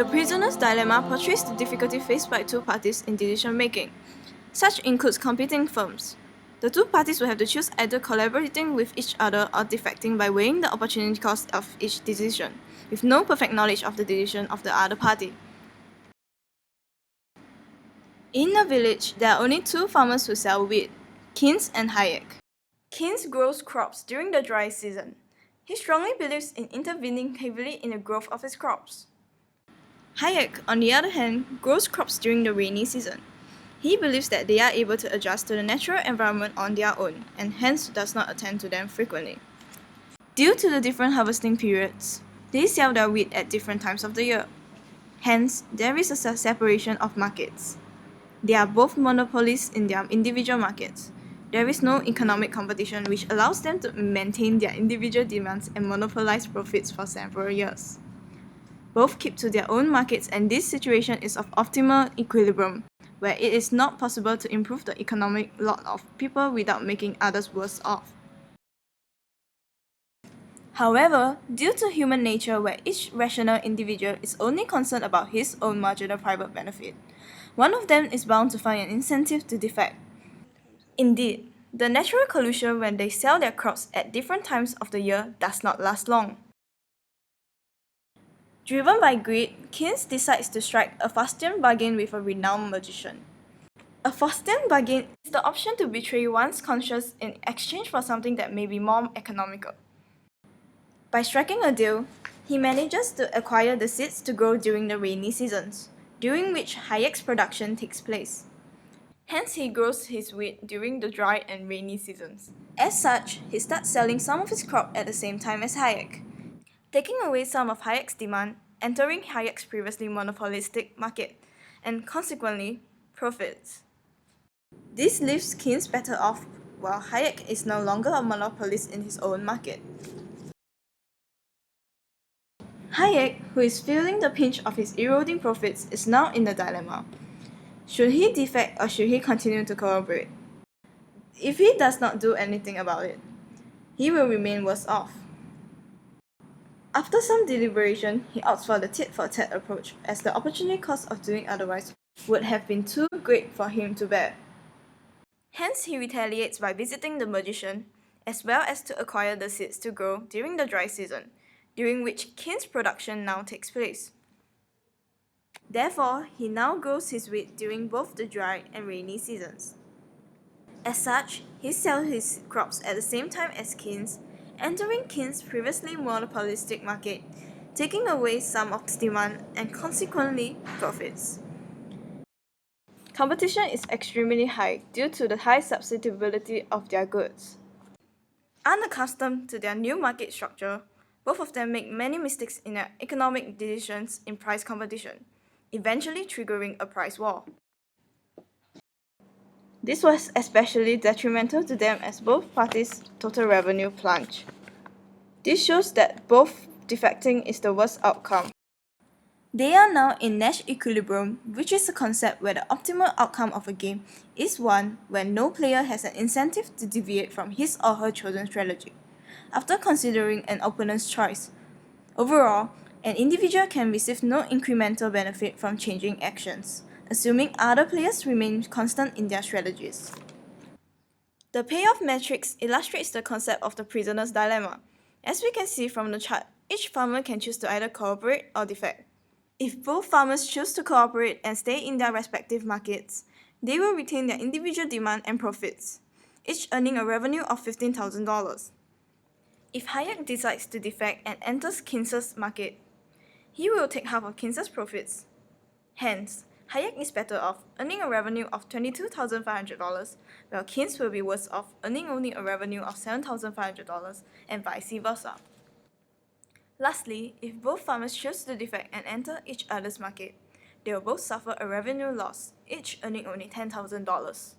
The prisoner's dilemma portrays the difficulty faced by two parties in decision-making. Such includes competing firms. The two parties will have to choose either collaborating with each other or defecting by weighing the opportunity cost of each decision, with no perfect knowledge of the decision of the other party. In a village, there are only two farmers who sell wheat, Keynes and Hayek. Keynes grows crops during the dry season. He strongly believes in intervening heavily in the growth of his crops. Hayek, on the other hand, grows crops during the rainy season. He believes that they are able to adjust to the natural environment on their own, and hence does not attend to them frequently. Due to the different harvesting periods, they sell their wheat at different times of the year. Hence, there is a separation of markets. They are both monopolies in their individual markets. There is no economic competition which allows them to maintain their individual demands and monopolize profits for several years. Both keep to their own markets, and this situation is of optimal equilibrium, where it is not possible to improve the economic lot of people without making others worse off. However, due to human nature where each rational individual is only concerned about his own marginal private benefit, one of them is bound to find an incentive to defect. Indeed, the natural collusion when they sell their crops at different times of the year does not last long. Driven by greed, Keynes decides to strike a Faustian bargain with a renowned magician. A Faustian bargain is the option to betray one's conscience in exchange for something that may be more economical. By striking a deal, he manages to acquire the seeds to grow during the rainy seasons, during which Hayek's production takes place. Hence, he grows his wheat during the dry and rainy seasons. As such, he starts selling some of his crop at the same time as Hayek, taking away some of Hayek's demand, entering Hayek's previously monopolistic market, and consequently, profits. This leaves Keynes better off, while Hayek is no longer a monopolist in his own market. Hayek, who is feeling the pinch of his eroding profits, is now in a dilemma. Should he defect or should he continue to cooperate? If he does not do anything about it, he will remain worse off. After some deliberation, he opts for the tit-for-tat approach, as the opportunity cost of doing otherwise would have been too great for him to bear. Hence, he retaliates by visiting the magician, as well as to acquire the seeds to grow during the dry season, during which Keynes' production now takes place. Therefore, he now grows his wheat during both the dry and rainy seasons. As such, he sells his crops at the same time as Keynes, entering Keynes' previously monopolistic market, taking away some of his demand and consequently profits. Competition is extremely high due to the high substitutability of their goods. Unaccustomed to their new market structure, both of them make many mistakes in their economic decisions in price competition, eventually triggering a price war. This was especially detrimental to them as both parties' total revenue plunged. This shows that both defecting is the worst outcome. They are now in Nash equilibrium, which is a concept where the optimal outcome of a game is one where no player has an incentive to deviate from his or her chosen strategy, after considering an opponent's choice. Overall, an individual can receive no incremental benefit from changing actions, assuming other players remain constant in their strategies. The payoff matrix illustrates the concept of the prisoner's dilemma. As we can see from the chart, each farmer can choose to either cooperate or defect. If both farmers choose to cooperate and stay in their respective markets, they will retain their individual demand and profits, each earning a revenue of $15,000. If Hayek decides to defect and enters Keynes' market, he will take half of Keynes' profits. Hence, Hayek is better off, earning a revenue of $22,500, while Keynes will be worse off, earning only a revenue of $7,500, and vice versa. Lastly, if both farmers choose to defect and enter each other's market, they will both suffer a revenue loss, each earning only $10,000.